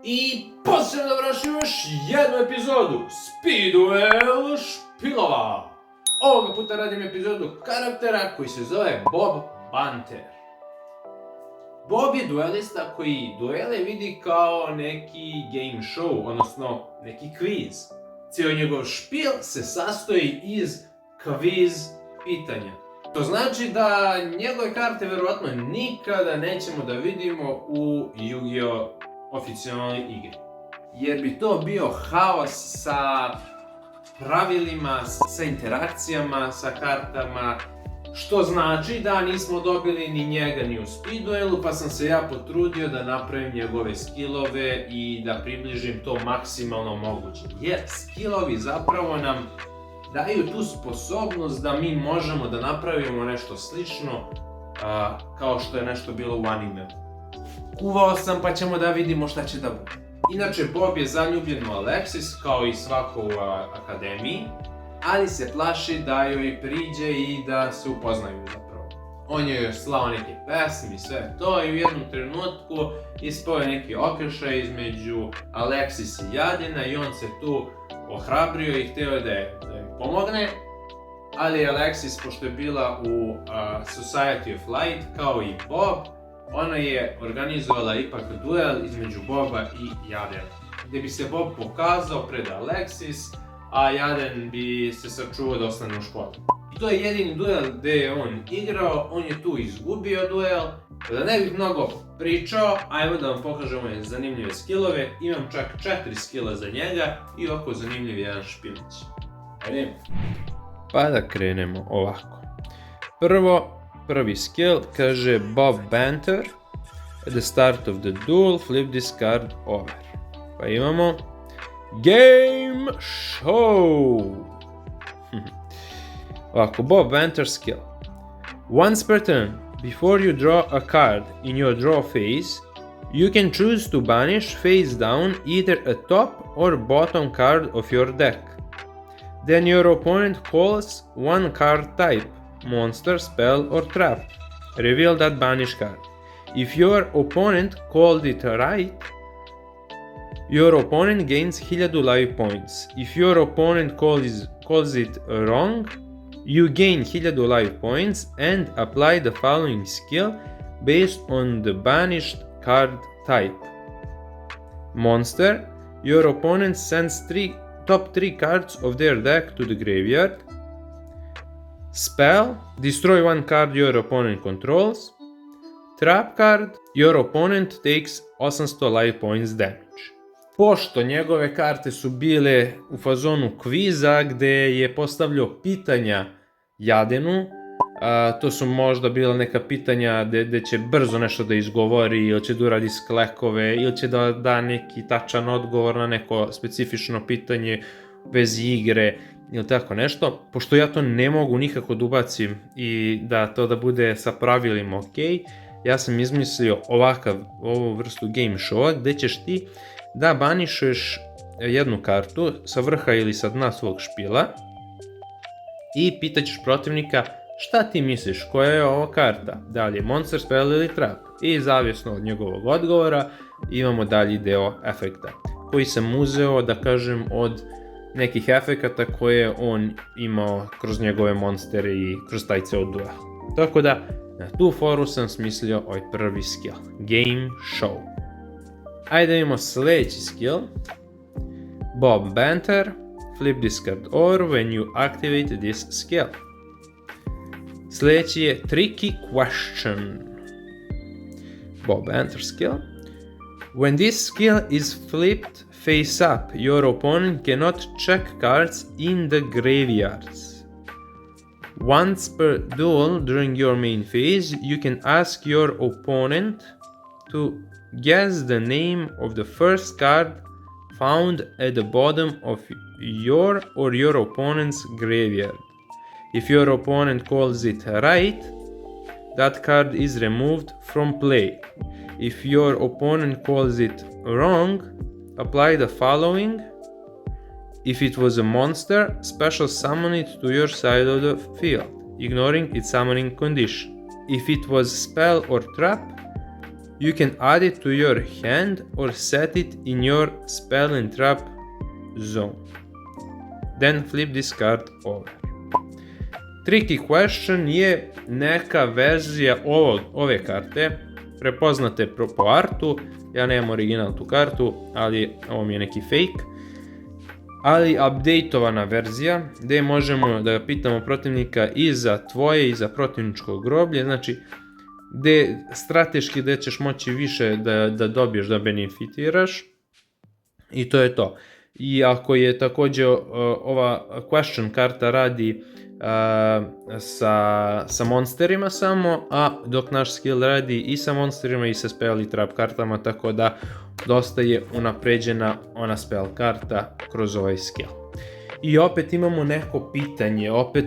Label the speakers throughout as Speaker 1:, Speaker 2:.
Speaker 1: I posljedno dobrodošli u još jednu epizodu Speedwell špilova. Ovoga puta radim epizodu karaktera koji se zove Bob Banter. Bob je duelista koji duele vidi kao neki game show, odnosno neki kviz. Cijel njegov špil se sastoji iz kviz pitanja. To znači da njegove karte verovatno nikada nećemo da vidimo u Yu-Gi-Oh! Oficijalnoj igri. Jer bi to bio haos sa pravilima, sa interakcijama, sa kartama, što znači da nismo dobili ni njega ni u Speedwellu, pa sam se ja potrudio da napravim njegove skillove i da približim to maksimalno moguće. Jer skillovi zapravo nam daju tu sposobnost da mi možemo da napravimo nešto slično kao što je nešto bilo u animeu. Kuvao sam pa ćemo da vidimo šta će da bude. Inače, Bob je zaljubljen u Alexis kao i svako u akademiji, ali se plaši da joj priđe i da se upoznaju zapravo. On je još slao neke pesme i sve to i u jednom trenutku ispao je neki okršaj između Alexis i Jadina i on se tu ohrabrio i htio da joj pomogne. Ali Alexis, pošto je bila u Society of Light kao i Bob, ona je organizovala ipak duel između Boba i Jadena, gdje bi se Bob pokazao pred Alexis, a Jaden bi se sačuvao da ostane u školi. I to je jedini duel gdje je on igrao, on je tu izgubio duel. Da ne bih mnogo pričao, ajmo da vam pokažem ove zanimljive skillove. Imam čak 4 skilla za njega i ovako zanimljiv jedan špilić. Ajde. Pa da krenemo ovako. Prvi skill kaže Bob Banter. At the start of the duel, flip this card over. Pa imamo Game Show. Ovako, Bob Banter skill. Once per turn, before you draw a card in your draw phase, you can choose to banish face down either a top or bottom card of your deck. Then your opponent calls one card type, monster, spell or trap. Reveal that banished card. If your opponent called it right, your opponent gains 1000 life points. If your opponent calls it wrong, you gain 1000 life points and apply the following skill based on the banished card type. Monster, your opponent sends top 3 cards of their deck to the graveyard. Spell, destroy one card your opponent controls. Trap card, your opponent takes 800 life points damage. Pošto njegove karte su bile u fazonu kviza gdje je postavljao pitanja Jadenu, to su možda bila neka pitanja gdje će brzo nešto da izgovori ili će da uradi sklekove ili će da da neki tačan odgovor na neko specifično pitanje bez igre ili tako nešto. Pošto ja to ne mogu nikako da ubacim i da to da bude sa pravilima ok, ja sam izmislio ovu vrstu game showa gdje ćeš ti da banišeš jednu kartu sa vrha ili sa dna svog špila i pitaćeš protivnika šta ti misliš, koja je ova karta, da li je monster, spell ili trap, i zavisno od njegovog odgovora imamo dalji deo efekta koji sam uzeo, da kažem, od nekih efekata koje on imao kroz njegove monstere i kroz taj ceo duel. Tako da na tu foru sam smislio ovaj prvi skill, Game Show. Ajde da imamo sljedeći skill, Bob Banter, flip this card over when you activate this skill. Sljedeći je Tricky Question, Bob Banter skill. When this skill is flipped face up, your opponent cannot check cards in the graveyards. Once per duel during your main phase, you can ask your opponent to guess the name of the first card found at the bottom of your or your opponent's graveyard. If your opponent calls it right, that card is removed from play. If your opponent calls it wrong, apply the following. If it was a monster, special summon it to your side of the field, ignoring its summoning condition. If it was spell or trap, You can add it to your hand or set it in your spell and trap zone. Then flip this card over. Tricky question je neka verzija ove karte, prepoznate po artu, ja nemam original tu kartu, ali ovo mi je neki fake, ali updateovana verzija gdje možemo da pitamo protivnika i za tvoje i za protivničko groblje, znači gdje strateški gdje ćeš moći više da dobiješ, da benefitiraš, i to je to. I ako je također ova question karta radi sa monsterima samo, a dok naš skill radi i sa monsterima i sa spell i trap kartama, tako da dosta je unapređena ona spell karta kroz ovaj skill. I opet imamo neko pitanje, opet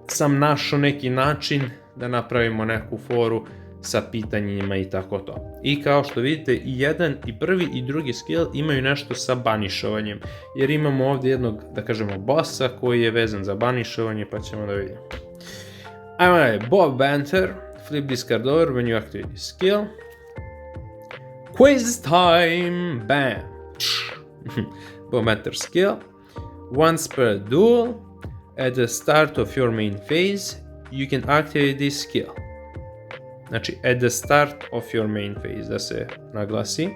Speaker 1: sam našao neki način da napravimo neku foru sa pitanjima i tako to. I kao što vidite, i jedan, i prvi i drugi skill imaju nešto sa banišovanjem, jer imamo ovdje jednog, da kažemo, bossa koji je vezan za banišovanje, pa ćemo da vidimo. Ajmo dalje, Bob Banter, flip this card over when you activate this skill. Quiz time, bam! Bob Banter skill. Once per duel, at the start of your main phase, you can activate this skill. Znači, at the start of your main phase, da se naglasi.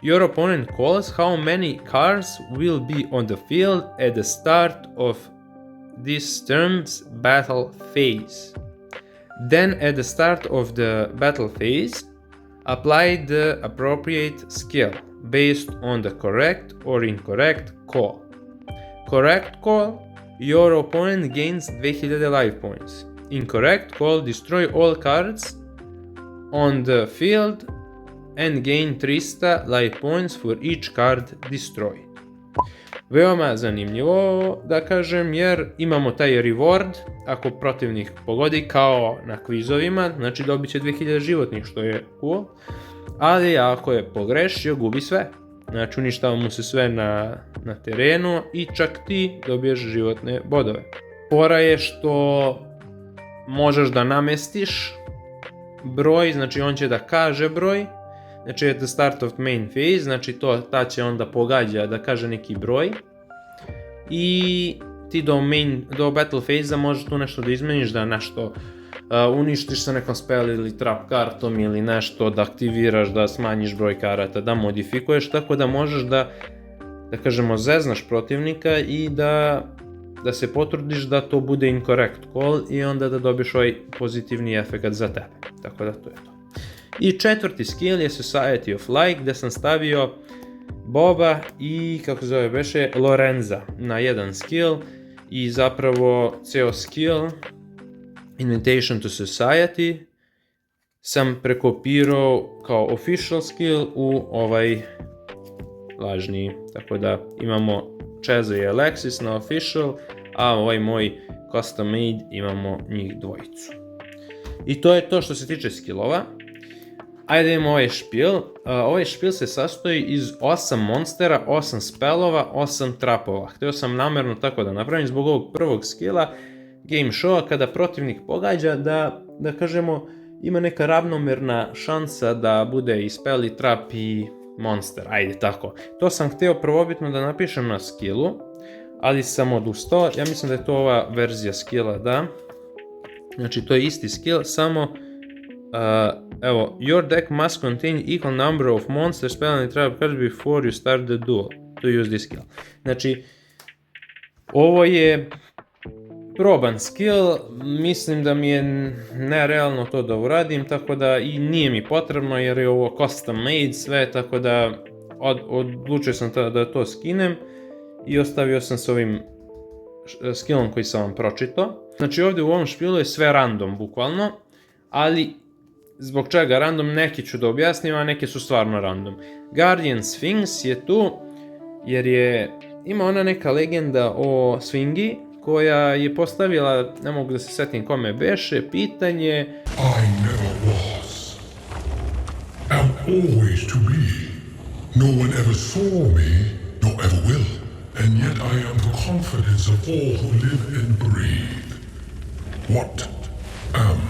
Speaker 1: Your opponent calls how many cards will be on the field at the start of this turn's battle phase. Then, at the start of the battle phase, apply the appropriate skill based on the correct or incorrect call. Correct call, your opponent gains 2000 life points. Incorrect call, destroy all cards on the field and gain 300 life points for each card destroyed. Veoma zanimljivo, da kažem, jer imamo taj reward ako protivnik pogodi kao na kvizovima, znači dobit će 2000 životnih, što je cool, ali ako je pogrešio, gubi sve. Znači uništava mu se sve na terenu i čak ti dobiješ životne bodove. Fora je što možeš da namestiš broj, znači on će da kaže broj, znači at the start of main phase, znači ta će onda pogađa da kaže neki broj, i ti do battle phase-a možeš tu nešto da izmeniš, da nešto uništiš sa nekom spell ili trap kartom ili nešto, da aktiviraš, da smanjiš broj karata, da modifikuješ, tako da možeš da kažemo zeznaš protivnika i da se potrudiš da to bude incorrect call i onda da dobiješ ovaj pozitivni efekt za tebe. Tako da to je to. I četvrti skill je Society of Light, gdje sam stavio Boba i, kako se zove beše, Lorenza na jedan skill, i zapravo ceo skill Invitation to Society sam prekopirao kao official skill u ovaj lažni. Tako da imamo Cheza i Alexis na official, a ovaj moj custom made imamo njih dvojicu. I to je to što se tiče skillova. Ajde imamo ovaj špil. Ovaj špil se sastoji iz 8 monstera, 8 spellova, 8 trapova. Htio sam namjerno tako da napravim zbog ovog prvog skilla game showa, kada protivnik pogađa, da kažemo ima neka ravnomerna šansa da bude i spell i trap i monster. Ajde tako. To sam htio prvobitno da napišem na skillu, ali sam odustao. Ja mislim da je to ova verzija skilla, da. Znači to je isti skill, samo evo, your deck must contain equal number of monster spell and trap cards before you start the duel to use this skill. Znači, ovo je proban skill, mislim da mi je nerealno to da uradim, tako da i nije mi potrebno jer je ovo custom made sve, tako da odlučio sam da to skinem i ostavio sam s ovim skillom koji sam vam pročitao. Znači ovdje u ovom špilu je sve random bukvalno, ali zbog čega random, neki ću da objasnim, a neke su stvarno random. Guardian Sphinx je tu jer ima ona neka legenda o Swingi koja je postavila, ne mogu da se setim kome beše, pitanje
Speaker 2: I never was, am always to be. No one ever saw me, nor ever will, and yet I am the confidence of all who live and breathe. What am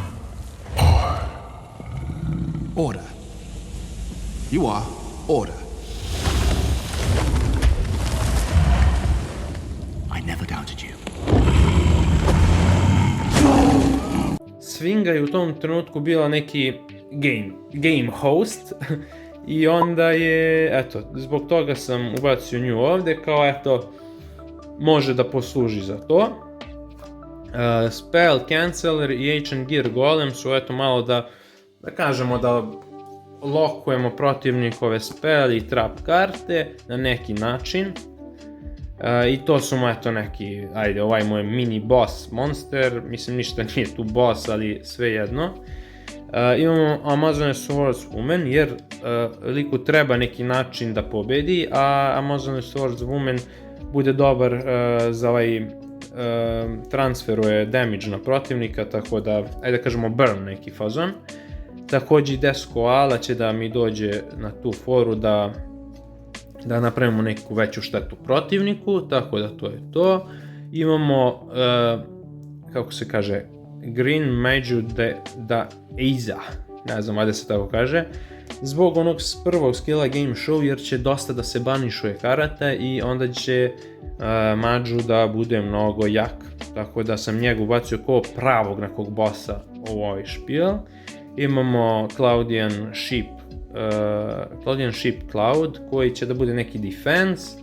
Speaker 2: I?
Speaker 3: Order. You are. Order. I never doubted you.
Speaker 1: Swinga je u tom trenutku bila neki game host i onda je, eto, zbog toga sam ubacio nju ovde, kao eto, može da posluži za to. Spell Canceller i Ancient Gear Golem su eto malo da kažemo da lokujemo protivnikove spell i trap karte na neki način. I to su mu eto neki, ajde, ovaj moj mini boss monster, mislim ništa nije tu boss, ali svejedno. Imamo Amazone Swordswoman, jer liku treba neki način da pobedi, a Amazone Swordswoman bude dobar za ovaj transferuje damage na protivnika, tako da, ajde da kažemo burn neki fazon. Takođe i Desko Ala će da mi dođe na tu foru da napravimo neku veću štetu protivniku, tako da to je to. Imamo, kako se kaže, Green Maju da Eiza, ne znam da se tako kaže, zbog onog prvog skilla Game Show, jer će dosta da se banišuje karata i onda će Maju da bude mnogo jak, tako da sam njega ubacio kao pravog nekog bossa u ovaj špil. Imamo Claudian Sheep Cloud koji će da bude neki defense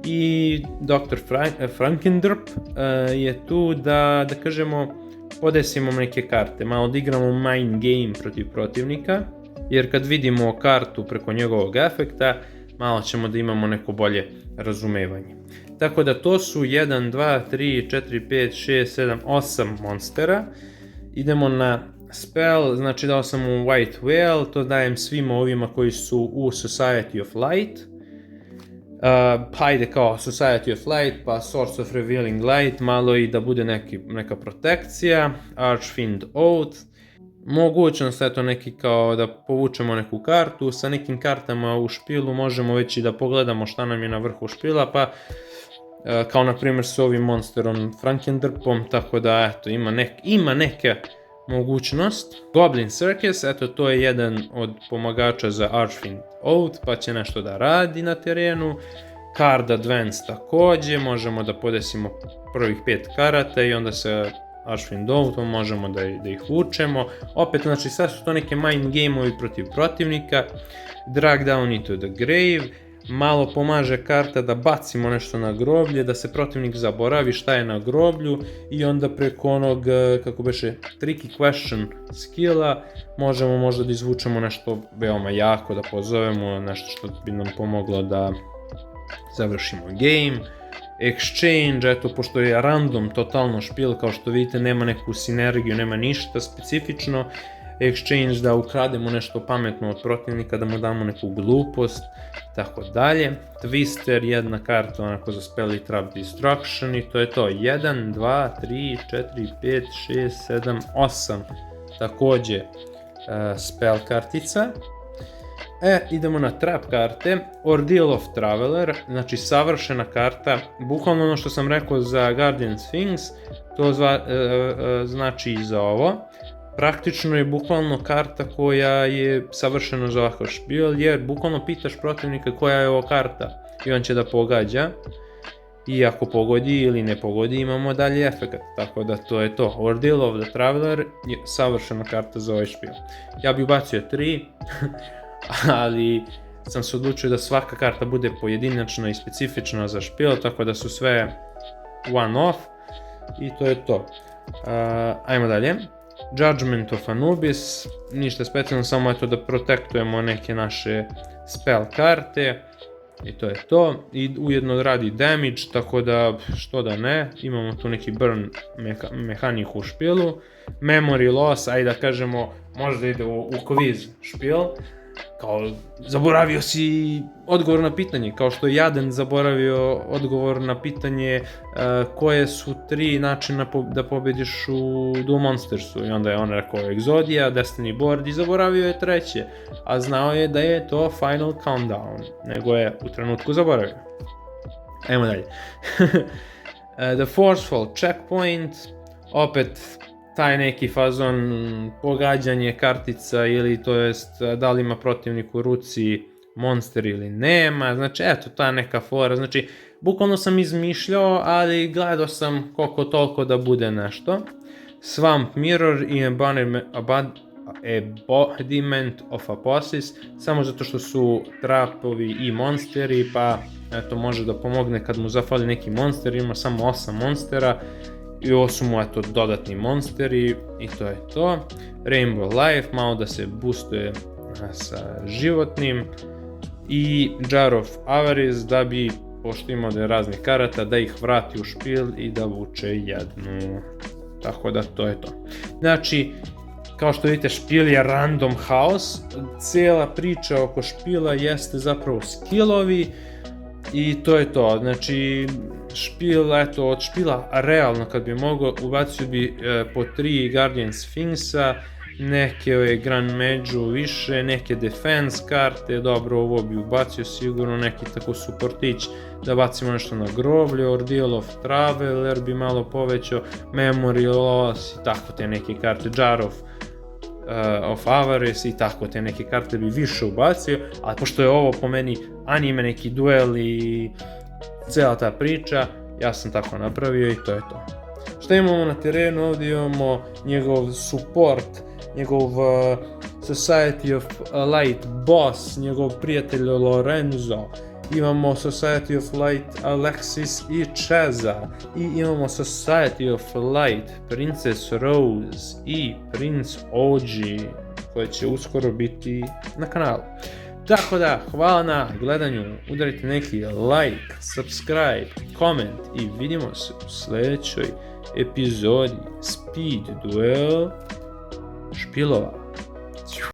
Speaker 1: i Dr. Frankendrp je tu da kažemo podesimo neke karte, malo da igramo mind game protiv protivnika, jer kad vidimo kartu preko njegovog efekta malo ćemo da imamo neko bolje razumevanje. Tako da to su 1, 2, 3, 4, 5, 6, 7, 8 monstera. Idemo na spell, znači dao sam mu White Whale, to dajem svima ovima koji su u Society of Light. Hajde kao Society of Light, pa Source of Revealing Light, malo i da bude neka protekcija. Archfiend Oath. Mogućnost, eto neki kao da povučemo neku kartu, sa nekim kartama u špilu možemo već i da pogledamo šta nam je na vrhu špila, pa kao na primjer s ovim monsterom Frankendrpom, tako da eto ima neke mogućnost. Goblin Circus, eto to je jedan od pomagača za Archfiend Oath, pa će nešto da radi na terenu. Card Advance takođe, možemo da podesimo prvih 5 karata i onda se Archfiend Oathom možemo da ih vučemo. Opet, znači sad su to neke mind game-ovi protiv protivnika. Drag Down into the Grave, malo pomaže karta da bacimo nešto na groblje, da se protivnik zaboravi šta je na groblju i onda preko onog, kako beše, tricky question skilla možemo možda da izvučemo nešto veoma jako, da pozovemo nešto što bi nam pomoglo da završimo game. Exchange, eto, pošto je random totalno špil, kao što vidite nema neku sinergiju, nema ništa specifično. Exchange da ukrademo nešto pametno od protivnika, da mu damo neku glupost, tako dalje. Twister, jedna karta onako za spell i trap destruction i to je to. 1, 2, 3, 4, 5, 6, 7, 8 takođe spell kartica. Idemo na trap karte. Ordeal of Traveler, znači savršena karta, bukvalno ono što sam rekao za Guardian Sphinx, to znači i za ovo. Praktično je bukvalno karta koja je savršena za ovakav špil, jer bukvalno pitaš protivnika koja je ovo karta i on će da pogađa. I ako pogodi ili ne pogodi imamo dalje efekt, tako da to je to. Ordeal of the Traveler je savršena karta za ovaj špil. Ja bi ubacio 3, ali sam se odlučio da svaka karta bude pojedinačna i specifična za špil, tako da su sve one off i to je to. Ajmo dalje. Judgment of Anubis, ništa specijalno, samo eto da protektujemo neke naše spell karte i to je to. I ujedno radi damage, tako da što da ne, imamo tu neki burn mehaniku u špilu. Memory loss, ajde da kažemo, možda ide u quiz špil. Kao, zaboravio si odgovor na pitanje, kao što je Jaden zaboravio odgovor na pitanje koje su 3 načina da pobediš u Duel Monstersu i onda je on rekao Exodia, Destiny Board i zaboravio je treće, a znao je da je to Final Countdown, nego je u trenutku zaboravio. Ajmo dalje. The Forceful Checkpoint, opet taj neki fazon pogađanje kartica ili to jest da li ima protivnik u ruci monster ili nema, znači eto ta neka fora, znači bukvalno sam izmišljao, ali gledao sam koliko toliko da bude nešto. Swamp Mirror i Embodiment of Aposis, samo zato što su trapovi i monsteri, pa eto može da pomogne kad mu zafali neki monster, ima samo 8 monstera i ovo su mu eto dodatni monsteri i to je to. Rainbow Life, malo da se boostuje sa životnim i Jar of Avarice da bi, pošto ima ovdje raznih karata, da ih vrati u špil i da vuče jednu. Tako da to je to. Znači, kao što vidite, špil je random haos, cijela priča oko špila jeste zapravo skillovi i to je to. Znači, špil, eto, od špila realno kad bi mogao, ubacio bi po 3 Guardian Sphinxa, neke Grand Mage-u više, neke defense karte, dobro ovo bi ubacio sigurno, neki tako supportić, da bacimo nešto na groblje, Ordeal of Traveler bi malo povećao, Memory Loss i tako te neke karte, Jar of Avarice i tako te neke karte bi više ubacio, ali pošto je ovo po meni anime neki duel i cijela ta priča, ja sam tako napravio i to je to. Šta imamo na terenu? Ovdje imamo njegov support, njegov Society of Light boss, njegov prijatelj Lorenzo, imamo Society of Light Alexis i Cheza, i imamo Society of Light Princess Rose i Prince OG, koji će uskoro biti na kanalu. Tako da, hvala na gledanju, udarite neki like, subscribe, comment i vidimo se u sljedećoj epizodi Speed Duel špilova.